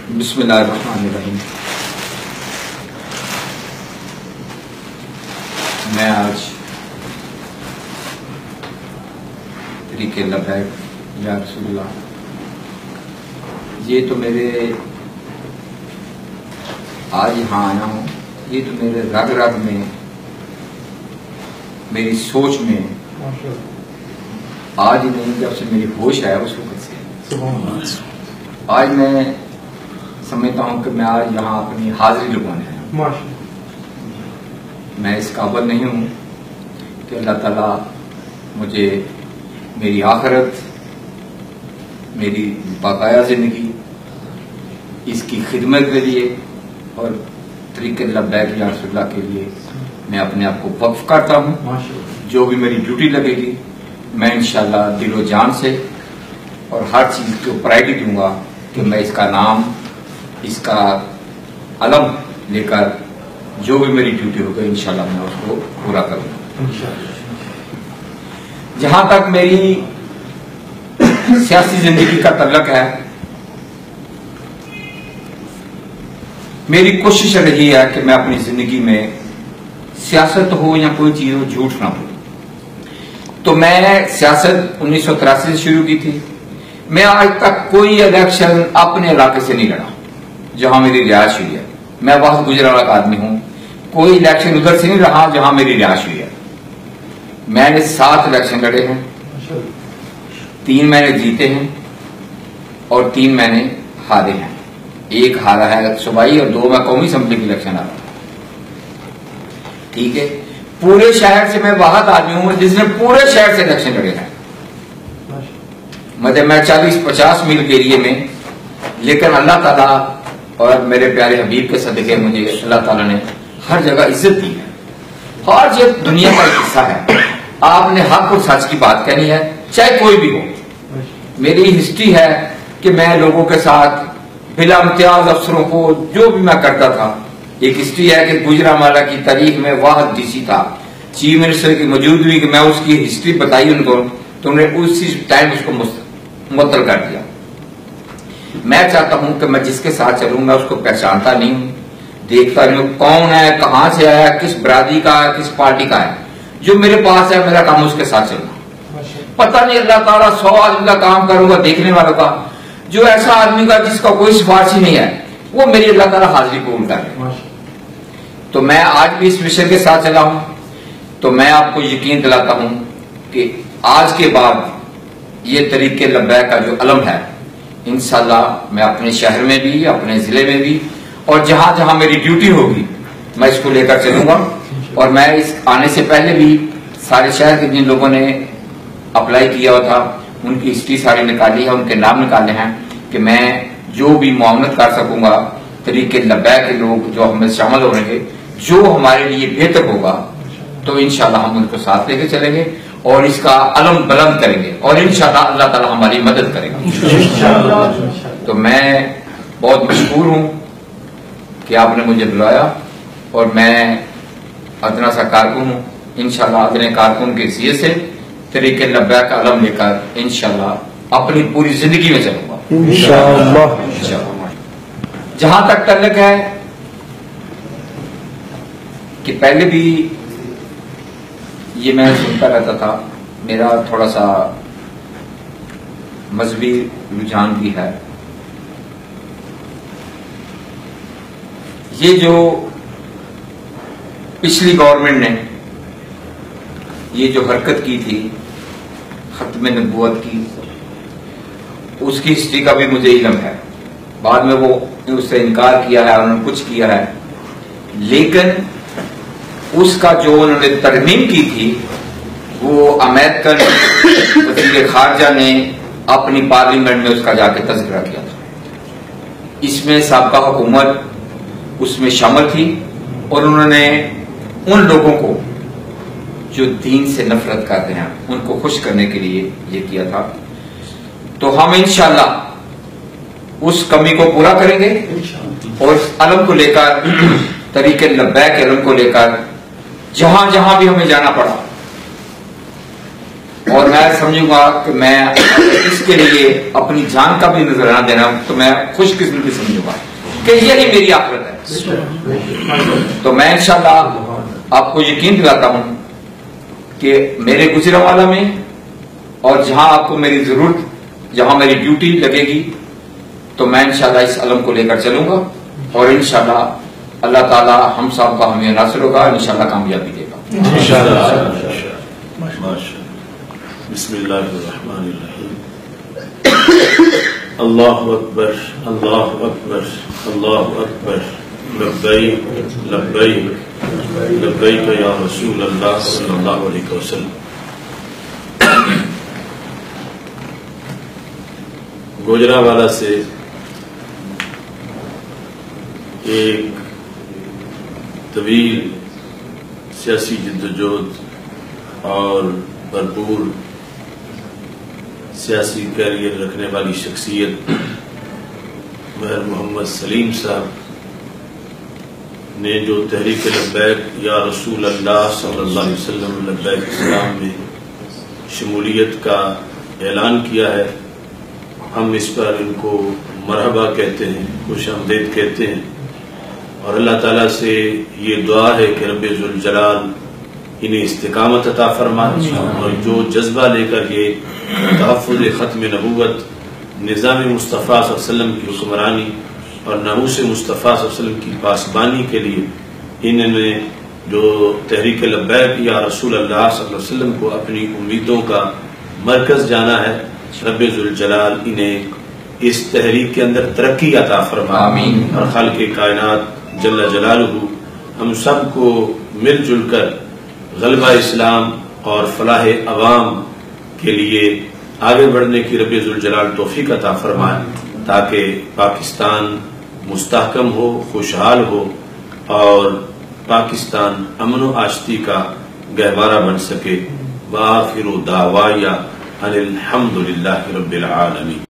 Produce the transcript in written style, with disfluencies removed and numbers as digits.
بسم اللہ الرحمن الرحیم. میں آج طریق لبیک یا رسول اللہ، یہ تو میرے آج یہاں آیا ہوں، یہ تو میرے رگ رگ میں، میری سوچ میں آج ہی نہیں، جب سے میری ہوش آیا اس وقت سے آج میں سمجھتا ہوں کہ میں آج یہاں اپنی حاضری لگانے آیا ہوں. میں اس قابل نہیں ہوں کہ اللہ تعالیٰ مجھے میری آخرت، میری باقایا زندگی، اس کی خدمت کے لیے اور طریق لبیک یا رسول اللہ کے لیے میں اپنے آپ کو وقف کرتا ہوں. جو بھی میری ڈیوٹی لگے گی میں انشاءاللہ دل و جان سے اور ہر چیز کو پرائرٹی دوں گا کہ میں اس کا نام، اس کا علم لے کر جو بھی میری ڈیوٹی ہوگی انشاءاللہ میں اس کو پورا کروں گا. جہاں تک میری سیاسی زندگی کا تعلق ہے، میری کوشش رہی ہے کہ میں اپنی زندگی میں سیاست ہو یا کوئی چیز ہو جھوٹ نہ ہو. تو میں سیاست 1983 سے شروع کی تھی. میں آج تک کوئی الیکشن اپنے علاقے سے نہیں لڑا جہاں میری رہائش ہوئی ہے. میں بہت گجرالہ کا آدمی ہوں، کوئی الیکشن ادھر سے نہیں رہا جہاں میری رہائش ہوئی ہے. میں نے 7 الیکشن لڑے ہیں، 3 میں نے جیتے ہیں اور 3 میں نے ہارے ہیں. 1 ہارا ہے صوبائی اور 2 میں قومی اسمبلی کی الیکشن ہارا. ٹھیک ہے، پورے شہر سے میں واحد آدمی ہوں جس نے پورے شہر سے الیکشن لڑے ہیں. مطلب میں 40-50 میل کے ایریے میں، لیکن اللہ تعالیٰ اور میرے پیارے حبیب کے صدقے مجھے اللہ تعالیٰ نے ہر جگہ عزت دی ہے. اور یہ دنیا کا ایک حصہ ہے، آپ نے حق اور سچ کی بات کہنی ہے چاہے کوئی بھی ہو. میری ہسٹری ہے کہ میں لوگوں کے ساتھ بلا امتیاز افسروں کو جو بھی میں کرتا تھا. ایک ہسٹری ہے کہ گجرانوالہ کی تاریخ میں واحد ڈی سی تھا، چیف منسٹر کی موجودگی کہ میں اس کی ہسٹری بتائی ان کو تو انہوں نے اسی ٹائم اس کو معطل کر دیا. میں چاہتا ہوں کہ میں جس کے ساتھ چلوں میں اس کو پہچانتا نہیں ہوں، دیکھتا نہیں ہوں کون ہے، کہاں سے آیا، کس برادری کا ہے، کس پارٹی کا ہے. جو میرے پاس ہے میرا کام اس کے ساتھ چلنا. پتہ نہیں اللہ تعالیٰ 100 آدمی کا کام کروں گا دیکھنے والوں کا، جو ایسا آدمی کا جس کا کوئی سفارشی نہیں ہے وہ میری اللہ تعالیٰ حاضری قبول کر لے. تو میں آج بھی اس مشن کے ساتھ چلا ہوں. تو میں آپ کو یقین دلاتا ہوں کہ آج کے بعد یہ طریق لبیک کا جو علم ہے انشاءاللہ میں اپنے شہر میں بھی، اپنے ضلع میں بھی اور جہاں جہاں میری ڈیوٹی ہوگی میں اس کو لے کر چلوں گا. اور میں اس آنے سے پہلے بھی سارے شہر کے جن لوگوں نے اپلائی کیا ہوا تھا ان کی ہسٹری ساری نکالی ہے، ان کے نام نکالے ہیں کہ میں جو بھی معاونت کر سکوں گا طریق لبیک کے لوگ جو ہم میں شامل ہو رہے ہیں، جو ہمارے لیے بہتر ہوگا تو انشاءاللہ ہم ان کو ساتھ لے کے چلیں گے اور اس کا علم بلند کریں گے اور انشاءاللہ اللہ تعالیٰ ہماری مدد کرے گا. تو میں بہت مشکور ہوں کہ آپ نے مجھے بلایا اور میں ادنا سا کارکن ہوں. انشاءاللہ ادنے کارکن کی حیثیت سے طریق لبیک کا علم لے کر انشاءاللہ اپنی پوری زندگی میں چلوں گا انشاءاللہ. جہاں تک تعلق ہے کہ پہلے بھی یہ میں سنتا رہتا تھا، میرا تھوڑا سا مذہبی رجحان بھی ہے. یہ جو پچھلی گورنمنٹ نے یہ جو حرکت کی تھی ختم نبوت کی، اس کی ہسٹری کا بھی مجھے علم ہے. بعد میں وہ اس سے انکار کیا ہے، انہوں نے کچھ کیا ہے، لیکن اس کا جو انہوں نے ترمیم کی تھی وہ امریکن وزیر خارجہ نے اپنی پارلیمنٹ میں اس کا جا کے تذکرہ کیا تھا. اس میں سابقہ حکومت اس میں شامل تھی اور انہوں نے ان لوگوں کو جو دین سے نفرت کرتے ہیں ان کو خوش کرنے کے لیے یہ کیا تھا. تو ہم انشاءاللہ اس کمی کو پورا کریں گے اور اس علم کو لے کر طریق لبیک علم کو لے کر جہاں جہاں بھی ہمیں جانا پڑا اور میں سمجھوں گا کہ میں اس کے لیے اپنی جان کا بھی نذرانہ دینا تو میں خوش قسمتی سمجھوں گا کہ یہی میری آخرت ہے. تو میں انشاءاللہ آپ کو یقین دلاتا ہوں کہ میرے گجرانوالہ میں اور جہاں آپ کو میری ضرورت، جہاں میری ڈیوٹی لگے گی، تو میں انشاءاللہ اس علم کو لے کر چلوں گا اور انشاءاللہ اللہ تعالی ہم سب کا ہمیں ناصر ہوگا، انشاءاللہ کامیابی دے گا. بسم اللہ الرحمن الرحیم. اللہ اکبر اللہ اکبر اللہ اکبر. لبیک لبیک لبیک یا رسول اللہ صلی اللہ علیہ وسلم. گوجرانوالہ سے ایک طویل سیاسی جدوجہد اور بھرپور سیاسی کیریئر رکھنے والی شخصیت مہر محمد سلیم صاحب نے جو تحریک لبیک یا رسول اللہ صلی اللہ علیہ وسلم لبیک اسلام میں شمولیت کا اعلان کیا ہے، ہم اس پر ان کو مرحبا کہتے ہیں، خوش آمدید کہتے ہیں، اور اللہ تعالیٰ سے یہ دعا ہے کہ رب ذوالجلال انہیں استقامت عطا فرمائے اور جو جذبہ لے کر یہ تحفظ ختم نبوت، نظام مصطفیٰ صلی اللہ علیہ وسلم کی حکمرانی اور ناموس مصطفیٰ صلی اللہ علیہ وسلم کی پاسبانی کے لیے انہوں نے جو تحریک لبیک یا رسول اللہ صلی اللہ علیہ وسلم کو اپنی امیدوں کا مرکز جانا ہے، رب ذوالجلال انہیں اس تحریک کے اندر ترقی عطا فرمائے. آمین. اور خالق کائنات جل جلالہ ہم سب کو مل جل کر غلبہ اسلام اور فلاح عوام کے لیے آگے بڑھنے کی رب ذوالجلال توفیق عطا فرمائے تاکہ پاکستان مستحکم ہو، خوشحال ہو اور پاکستان امن و آشتی کا گہوارہ بن سکے. وآخر دعوایا ان الحمد للہ رب العالمین.